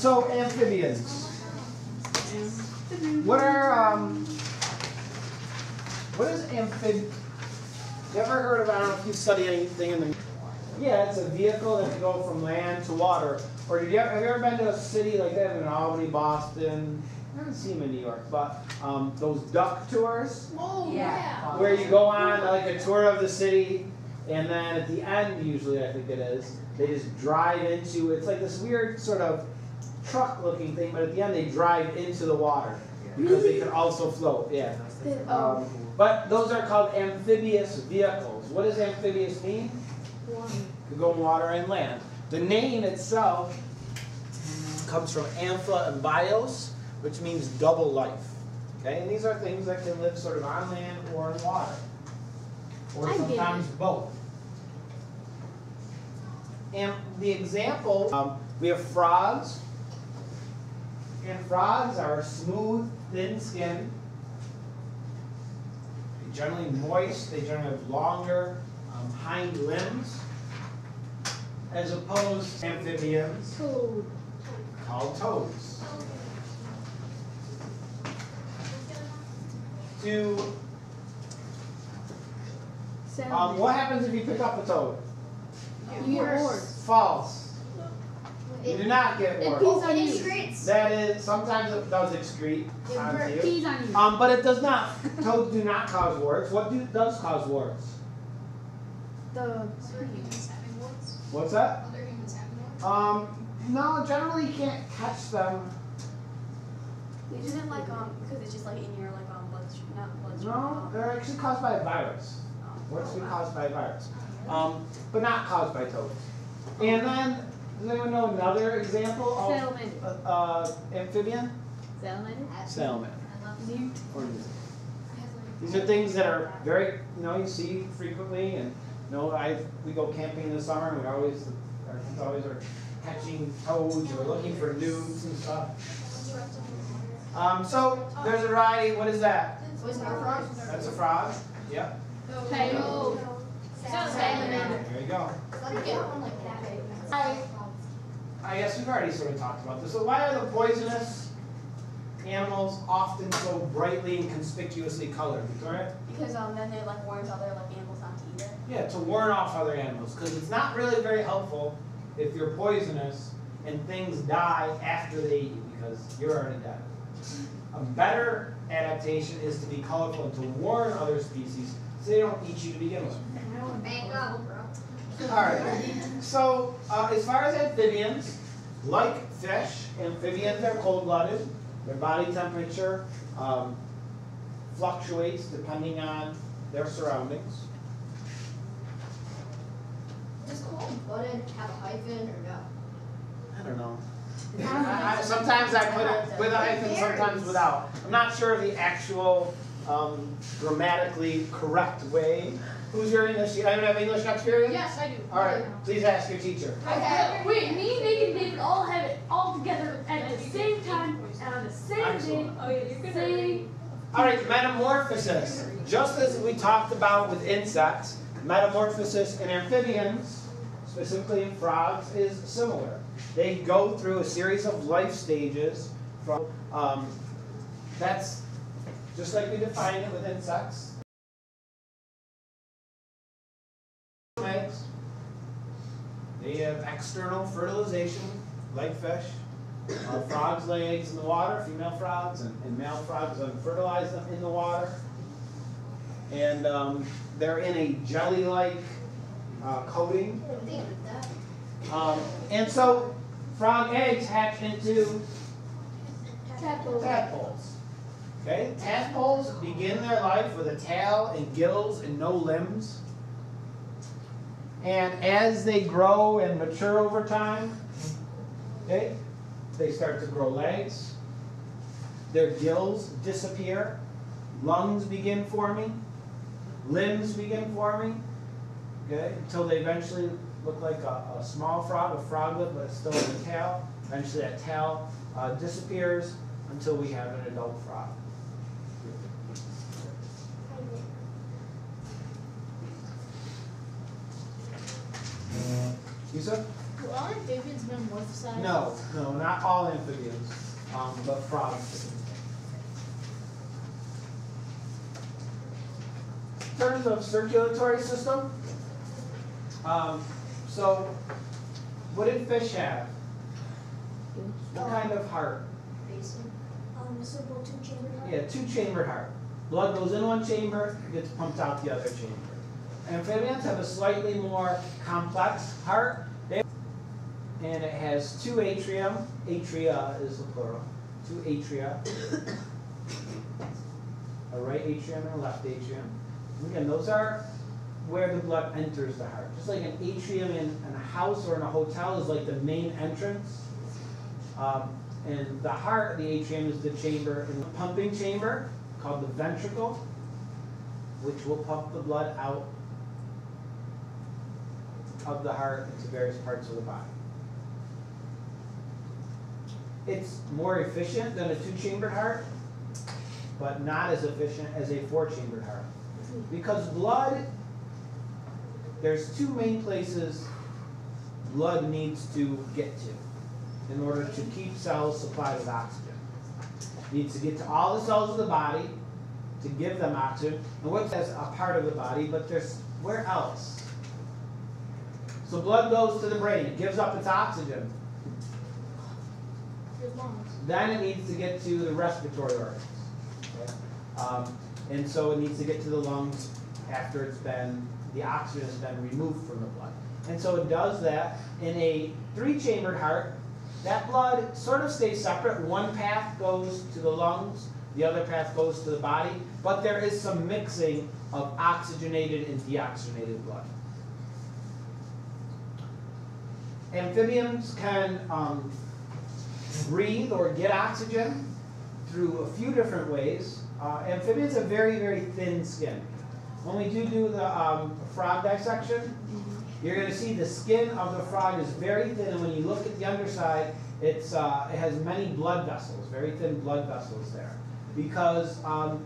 So amphibians. What are what is amphib? You ever heard of? I don't know if you study anything in the. Yeah, it's a vehicle that can go from land to water. Or have you ever been to a city like that in Albany, Boston? I haven't seen them in New York, but those duck tours. Oh yeah. Where you go on like a tour of the city, and then at the end, usually I think it is, they just drive into. It's like this weird sort of truck-looking thing, but at the end they drive into the water because they can also float. Yeah. But those are called amphibious vehicles. What does amphibious mean? Could go in water and land. The name itself comes from ampha and bios, which means double life. Okay, and these are things that can live sort of on land or in water, or sometimes both. And the example, we have frogs, and frogs are smooth, thin-skinned. They're generally moist. They generally have longer hind limbs, as opposed to amphibians called toads. What happens if you pick up a toad? You get bored. False. You do not get bored. It excretes. That is, sometimes it does excrete onto you. Pees on you. But it does not. Toads do not cause warts. What does cause warts? Other humans having warts? What's that? Other humans having warts? No, generally you can't catch them. Isn't it like because it's just like in your like bloodstream, not bloodstream? No, they're actually caused by a virus. Warts can be caused by a virus, but not caused by toads. And then, does anyone know another example of amphibian? Salamander. Salamander. Newt. These are things that are very, you see frequently, and we go camping in the summer, and our kids always are catching toads or looking for newts and stuff. So there's a variety. What is that? That's a frog. Yep. Tail. Salamander. There you go. I guess we've already sort of talked about this. So why are the poisonous animals often so brightly and conspicuously colored, Victoria? Because then they like warns other like animals not to eat it. Yeah, to warn off other animals, because it's not really very helpful if you're poisonous and things die after they eat you, because you're already dead. A better adaptation is to be colorful and to warn other species so they don't eat you to begin with. Alright, so as far as amphibians, like fish, amphibians are cold-blooded. Their body temperature fluctuates depending on their surroundings. Does cold-blooded have a hyphen or no? I don't know. Sometimes I put it with a hyphen, sometimes without. I'm not sure of the actual grammatically correct way. Who's your English? I don't have English experience? Yes, I do. All right, please ask your teacher. Okay. Wait, me, Nick, and David all have it all together at the same time and on the same day. Oh yeah, you're good. Same. All right, metamorphosis. Just as we talked about with insects, metamorphosis in amphibians, specifically in frogs, is similar. They go through a series of life stages. That's just like we define it with insects. They have external fertilization, like fish. Frogs lay eggs in the water, female frogs, and male frogs fertilize them in the water. And they're in a jelly-like coating. And so frog eggs hatch into tadpoles. Okay? Tadpoles begin their life with a tail and gills and no limbs. And as they grow and mature over time, okay, they start to grow legs. Their gills disappear. Lungs begin forming. Limbs begin forming. Okay, until they eventually look like a small frog, a froglet, but still in the tail. Eventually that tail disappears until we have an adult frog. Lisa? all amphibians metamorphosize? No, not all amphibians, but frogs. In terms of circulatory system, so what did fish have? What kind of heart? Basin. A simple two-chambered heart. Yeah, two-chambered heart. Blood goes in one chamber, gets pumped out the other chamber. Amphibians have a slightly more complex heart, and it has two atrium. Atria is the plural. Two atria. A right atrium and a left atrium. And again, those are where the blood enters the heart. Just like an atrium in a house or in a hotel is like the main entrance. And the heart, the atrium, is the chamber in the pumping chamber called the ventricle, which will pump the blood out of the heart into various parts of the body. It's more efficient than a two-chambered heart, but not as efficient as a four-chambered heart. Because blood, there's two main places blood needs to get to in order to keep cells supplied with oxygen. It needs to get to all the cells of the body to give them oxygen. And what's as a part of the body, but there's where else? So blood goes to the brain, it gives up its oxygen. Your lungs. Then it needs to get to the respiratory organs. Okay? And so it needs to get to the lungs after the oxygen has been removed from the blood. And so it does that. In a three-chambered heart, that blood sort of stays separate. One path goes to the lungs, the other path goes to the body, but there is some mixing of oxygenated and deoxygenated blood. Amphibians can breathe or get oxygen through a few different ways. Amphibians have very, very thin skin. When we do the frog dissection, you're going to see the skin of the frog is very thin, and when you look at the underside, it has many blood vessels, very thin blood vessels there. Because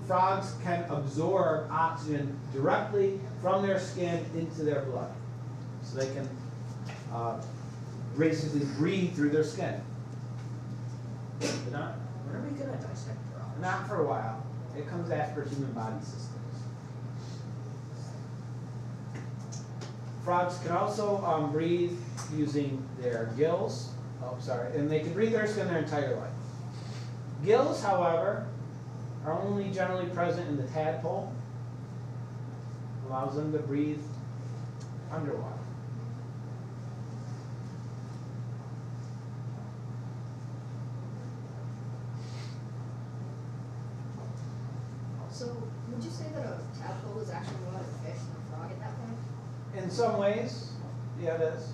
frogs can absorb oxygen directly from their skin into their blood. So they can basically breathe through their skin. But not, When are we gonna dissect frogs? not for a while. It comes after human body systems. Frogs can also breathe using their gills. Oh, sorry. And they can breathe their skin their entire life. Gills, however, are only generally present in the tadpole. Allows them to breathe underwater. So, would you say that a tadpole is actually more like a fish than a frog at that point? In some ways, yeah, it is.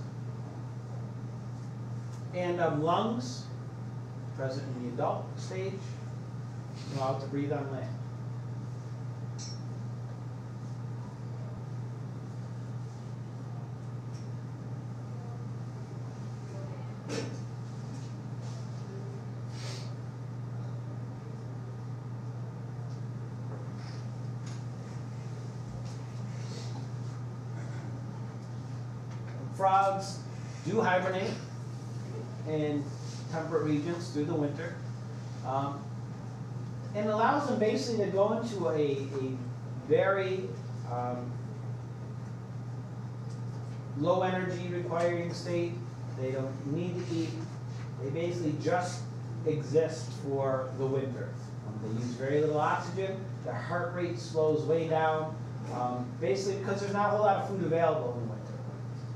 And lungs, present in the adult stage, allowed to breathe on land. Frogs do hibernate in temperate regions through the winter. And allows them basically to go into a very low energy requiring state. They don't need to eat. They basically just exist for the winter. They use very little oxygen. Their heart rate slows way down. Basically because there's not a whole lot of food available in the winter.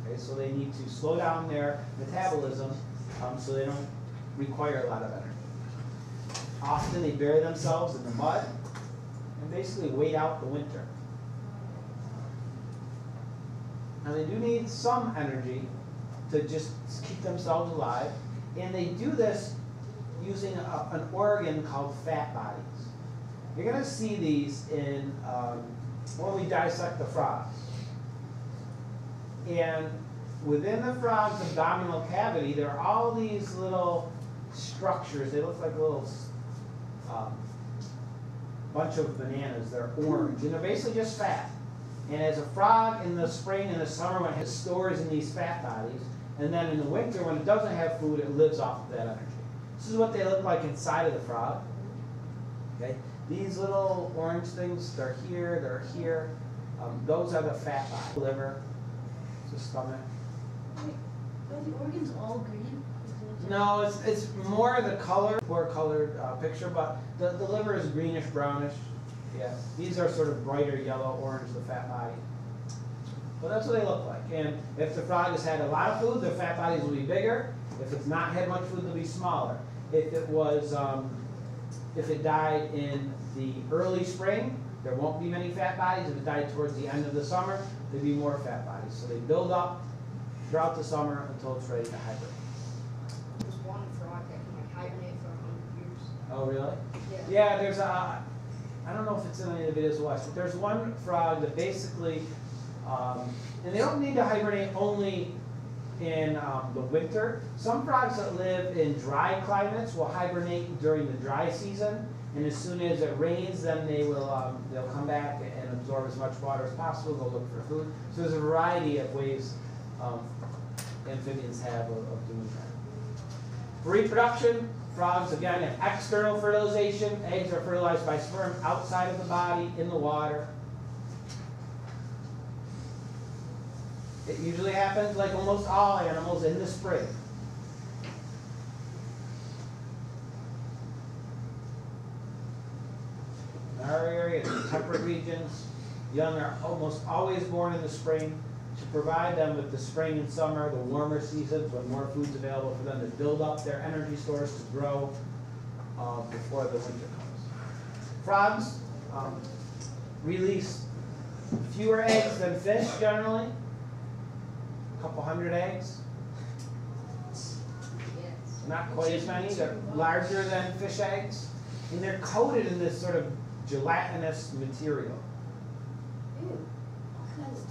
Okay, so they need to slow down their metabolism so they don't require a lot of energy. Often they bury themselves in the mud and basically wait out the winter. Now they do need some energy to just keep themselves alive, and they do this using an organ called fat bodies. You're going to see these in when we dissect the frogs. And within the frog's abdominal cavity, there are all these little structures. They look like a little bunch of bananas. They're orange, and they're basically just fat. And as a frog in the spring and the summer, when it stores in these fat bodies, And then in the winter, when it doesn't have food, it lives off of that energy. This is what they look like inside of the frog. Okay? These little orange things, they're here, they're here. Those are the fat body. Liver, the stomach. Are the organs all green? No, it's more the color, more colored picture, but the liver is greenish, brownish. Yeah, these are sort of brighter yellow, orange, the fat body. But that's what they look like. And if the frog has had a lot of food, the fat bodies will be bigger. If it's not had much food, they'll be smaller. If it died in the early spring, there won't be many fat bodies. If it died towards the end of the summer, there'd be more fat bodies. So they build up throughout the summer until it's ready to hibernate. There's one frog that can like hibernate for 100 years. Oh, really? Yeah. Yeah, there's I don't know if it's in any of the videos to watch, but there's one frog that basically, and they don't need to hibernate only in the winter. Some frogs that live in dry climates will hibernate during the dry season, and as soon as it rains, then they'll come back and absorb as much water as possible. They'll look for food. So there's a variety of ways amphibians have of doing that. For reproduction, frogs again have external fertilization. Eggs are fertilized by sperm outside of the body in the water. It usually happens, like almost all animals, in the spring. In our area, in the temperate regions, young are almost always born in the spring to provide them with the spring and summer, the warmer seasons, when more food's available for them to build up their energy stores to grow before the winter comes. Frogs release fewer eggs than fish generally. A couple hundred eggs. Not quite as many. They're larger than fish eggs. And they're coated in this sort of gelatinous material. Ew.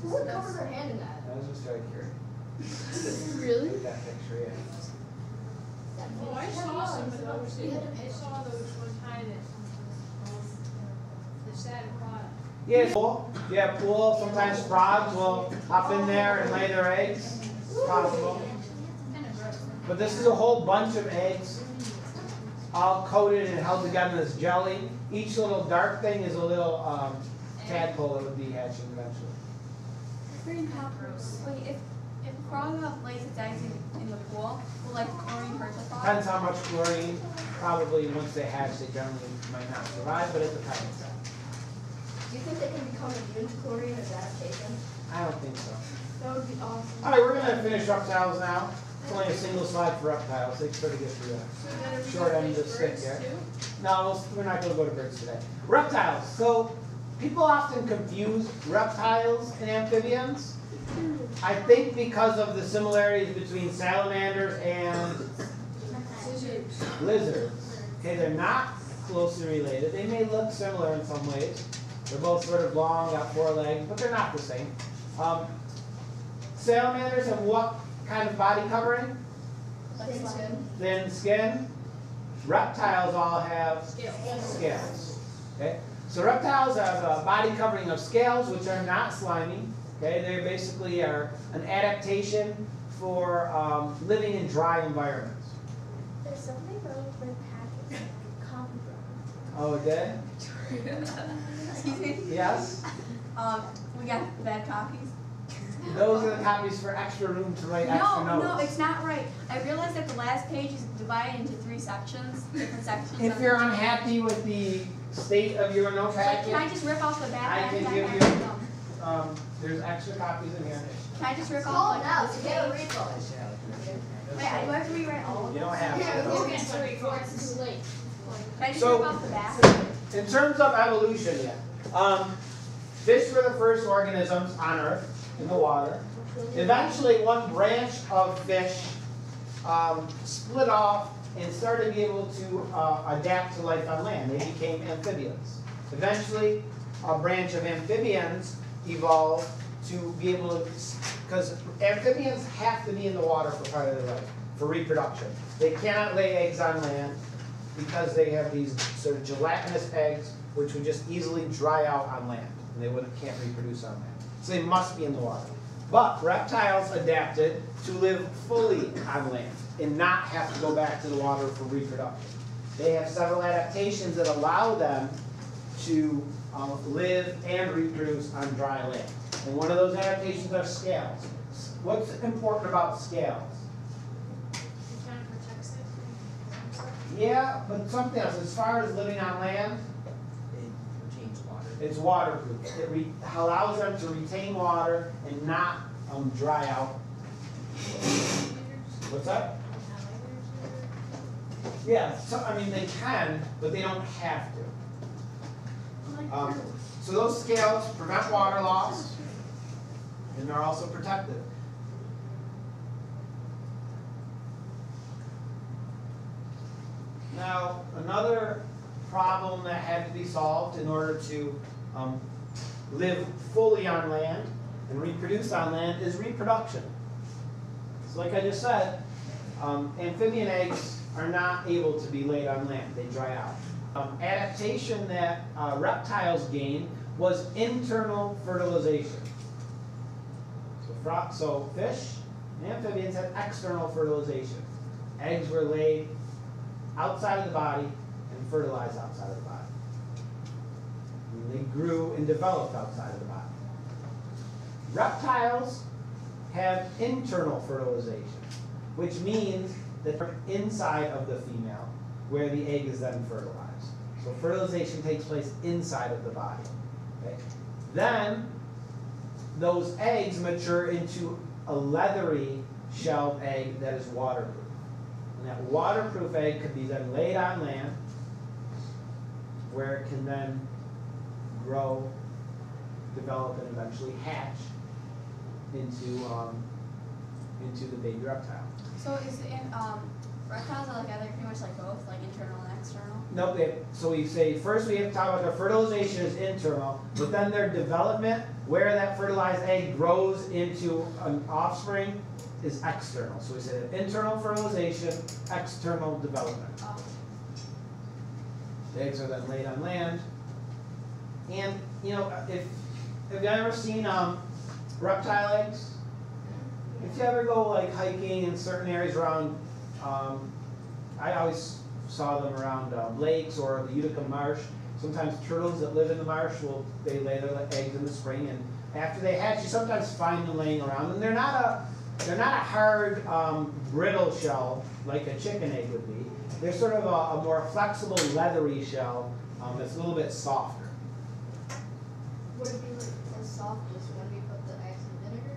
Who would cover their hand in that? I was just very curious. Really? Look at that picture, yeah. Oh, I saw some of those. I saw those one time at the Santa Clara. Yeah, pool. Yeah, pool. Sometimes frogs will hop in there and lay their eggs. It's possible. Kind of gross. But this is a whole bunch of eggs, all coated and held together in this jelly. Each little dark thing is a little tadpole that would be hatching eventually. Wait, if a frog lays its eggs in the pool, will like chlorine hurt the frog? Depends how much chlorine. Probably once they hatch, they generally might not survive, but it depends. Do you think they can become immune to chlorine as adaptation? I don't think so. That would be awesome. All right, we're going to finish reptiles now. It's only a single slide for reptiles. They sort of get through that. So then are we Short gonna end of the finish stick birds here. too? No, we're not going to go to birds today. Reptiles. So people often confuse reptiles and amphibians. I think because of the similarities between salamanders and lizards. Okay, they're not closely related. They may look similar in some ways. They're both sort of long, got 4 legs, but they're not the same. Salamanders have what kind of body covering? Thin skin. Thin skin. Reptiles all have scales. Okay? So reptiles have a body covering of scales, which are not slimy. Okay? They basically are an adaptation for living in dry environments. There's something wrong with my package. Copy wrong. Oh, it did? Excuse me? Yes? We got bad copies. Those are the copies for extra room to write extra notes. No, it's not right. I realized that the last page is divided into 3 sections, different sections. If you're unhappy with the state of your note Like, packet, can I just rip off the back? I can and give I you- have them? there's extra copies in here. Can I just rip Call off it like out. this You gotta page? read those. Wait, I do have to rewrite all of You them? don't have Yeah, to. we'll get to it before it's Too late. Can I just So- rip off the back? In terms of evolution, yeah. Fish were the first organisms on Earth in the water. Eventually, one branch of fish split off and started to be able to adapt to life on land. They became amphibians. Eventually, a branch of amphibians evolved to be able to, because amphibians have to be in the water for part of their life, for reproduction. They cannot lay eggs on land because they have these sort of gelatinous eggs which would just easily dry out on land, and they can't reproduce on land. So they must be in the water. But reptiles adapted to live fully on land and not have to go back to the water for reproduction. They have several adaptations that allow them to live and reproduce on dry land. And one of those adaptations are scales. What's important about scales? It kind of protects it from stuff. Yeah, but something else. As far as living on land, It retains water. it's waterproof. It allows them to retain water and not dry out. What's that? Yeah, so, I mean, they can, but they don't have to. So those scales prevent water loss, and they're also protective. Now, another problem that had to be solved in order to live fully on land and reproduce on land is reproduction. So like I just said, amphibian eggs are not able to be laid on land. They dry out. Adaptation that reptiles gained was internal fertilization. So fish and amphibians had external fertilization. Eggs were laid outside of the body and fertilized outside of the body. And they grew and developed outside of the body. Reptiles have internal fertilization, which means that they're inside of the female, where the egg is then fertilized. So fertilization takes place inside of the body. Okay? Then those eggs mature into a leathery shelled egg that is waterproof. And that waterproof egg could be then laid on land, where it can then grow, develop, and eventually hatch into the baby reptile. So is it in reptiles are they're pretty much like both, like internal and external? Nope. So we say first we have to talk about their fertilization is internal, but then their development, where that fertilized egg grows into an offspring, is external. So we say that internal fertilization, external development. Oh. The eggs are then laid on land. And you know, if have you ever seen reptile eggs? If you ever go like hiking in certain areas around, I always saw them around lakes or the Utica Marsh. Sometimes turtles that live in the marsh they lay their eggs in the spring, and after they hatch, you sometimes find them laying around. And they're not a hard brittle shell like a chicken egg would be. They're sort of a more flexible, leathery shell that's a little bit softer. Would it be like as soft as when we put the eggs in vinegar?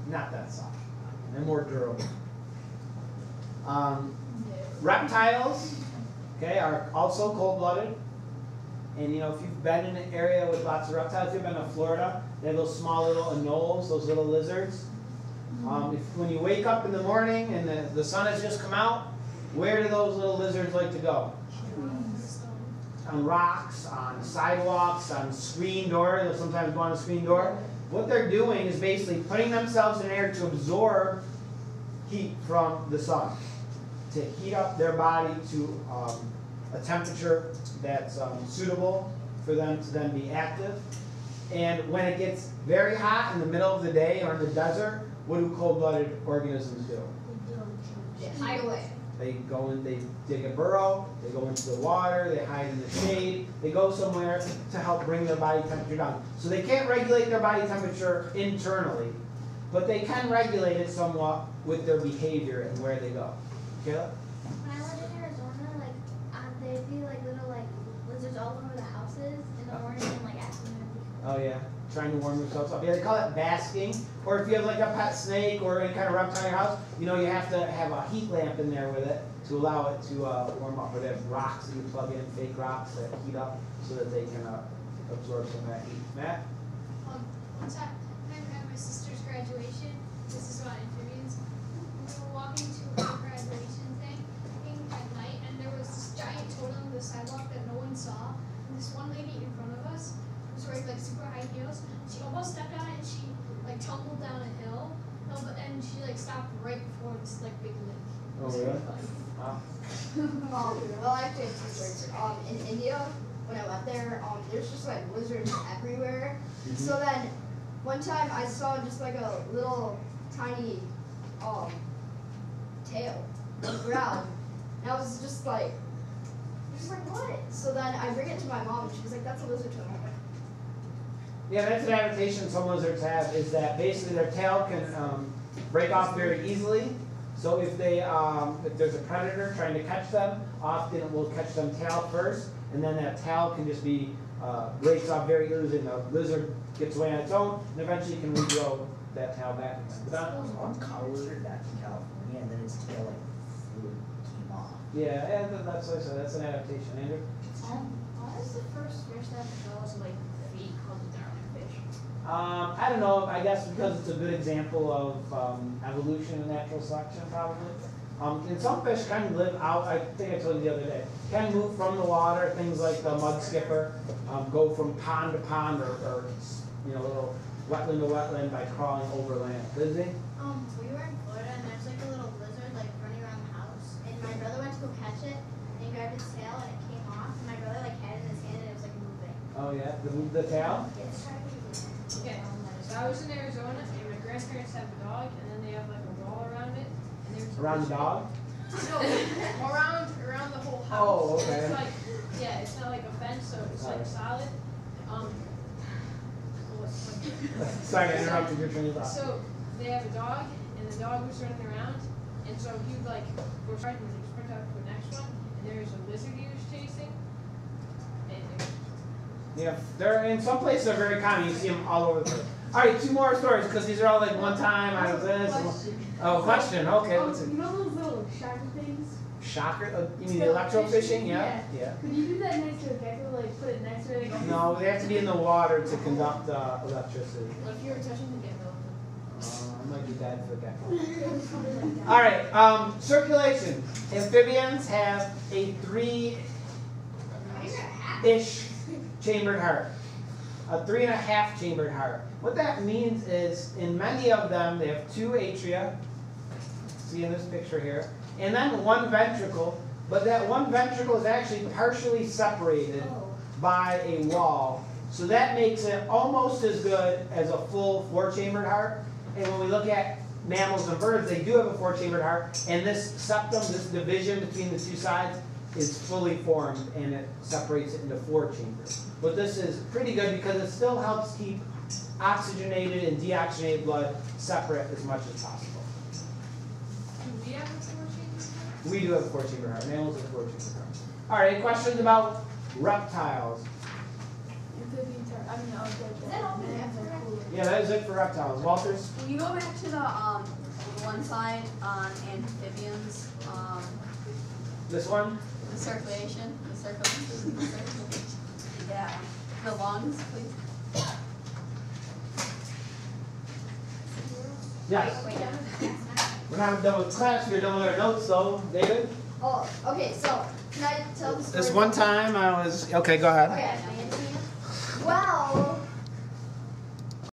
Not that soft. They're more durable. Reptiles, okay, are also cold-blooded. And you know, if you've been in an area with lots of reptiles, if you've been to Florida, they have those small little anoles, those little lizards. When you wake up in the morning and the sun has just come out, where do those little lizards like to go? On rocks, on sidewalks, on screen doors. They'll sometimes go on a screen door. What they're doing is basically putting themselves in air to absorb heat from the sun, to heat up their body to a temperature that's suitable for them to then be active. And when it gets very hot in the middle of the day or in the desert, what do cold-blooded organisms do? Hide away. They go and they dig a burrow, they go into the water, they hide in the shade, they go somewhere to help bring their body temperature down. So they can't regulate their body temperature internally, but they can regulate it somewhat with their behavior and where they go. Kayla? When I lived in Arizona, there'd be like little lizards all over the houses in the morning and like afternoon. Oh yeah, trying to warm themselves up. Yeah, they call it basking. Or if you have like a pet snake or any kind of reptile in your house, you know, you have to have a heat lamp in there with it to allow it to warm up. Or they have rocks that you plug in, fake rocks that heat up so that they can absorb some of that heat. Matt? One time at my sister's graduation, this is about amphibians, we were walking to her graduation thing at night, and there was this giant totem on the sidewalk that no one saw. And this one lady in front of us was wearing like super high heels. She almost stepped on it, and she like tumbled down a hill, and she like stopped right before this like big lake. Oh really? Wow. Well, I actually have two stories. In India, when I went there, there's just like lizards everywhere. So then, one time I saw just like a little tiny tail on the ground. And I was just like what? So then I bring it to my mom and she was like, that's a lizard tail. I'm like, Yeah, that's an adaptation some lizards have, is that basically their tail can break off very easily. So if there's a predator trying to catch them, often it will catch them tail first, and then that tail can just be breaks off very easily, and the lizard gets away on its own, and eventually can regrow that tail back again. There was one cow lizard back in California, and then its tail like flew and came off. Yeah, and that's what I said. That's an adaptation. Andrew? why is the first fish that develops like feet called a darling fish? I don't know. I guess because it's a good example of evolution and natural selection, probably. And some fish can live out. I think I told you the other day. Can move from the water. Things like the mud skipper go from pond to pond, or little wetland to wetland by crawling over land. Lizzie? We were in Florida and there's like a little lizard like running around the house, and my brother went to go catch it and he grabbed its tail and it came off, and my brother like had it in his hand and it was like moving. Oh yeah, the tail. Yes. Okay, so I was in Arizona, and my grandparents have a dog, and then they have like a wall around it, and there's Around the dog. No, around the whole house. Oh, okay. It's like, yeah, it's not like a fence, so it's like solid. Sorry, I interrupted your train of thought. So they have a dog, and the dog was running around, and so he would like go straight and he'd sprint out to the next one, and there was a lizard he was chasing. And Yeah, they're in some places they're very common. You see them all over the place. All right, 2 more stories because these are all like one time. I was this. Oh, question. Okay, what's it? you know those little shocker things? Shocker? You mean the electrofishing? Yeah. Yeah. Could you do that next to a gecko, like put it next to it and go? No, they have to be in the water to conduct electricity. What if you were touching the gecko? I might be bad for the gecko. All right, circulation. Amphibians have a 3-ish chambered heart. A 3.5 chambered heart. What that means is, in many of them, they have 2 atria. See in this picture here. And then 1 ventricle. But that 1 ventricle is actually partially separated by a wall. So that makes it almost as good as a full 4-chambered heart. And when we look at mammals and birds, they do have a 4-chambered heart. And this septum, this division between the 2 sides, is fully formed, and it separates it into 4 chambers. But this is pretty good because it still helps keep oxygenated and deoxygenated blood separate as much as possible. Do we have a 4-chamber? We do have a 4-chamber heart. Mammals have 4-chamber heart. All right, questions about reptiles? Amphibians are, Is that all we have for reptiles? Yeah, that is it for reptiles. Walters? When you go back to the one side on amphibians, This one? the circulation, yeah, the lungs, please. Yes. Wait, We're not done with class. We're done with our notes, though. David? oh, okay, so can I tell the story? This one time I was... Okay, go ahead. Okay. Well,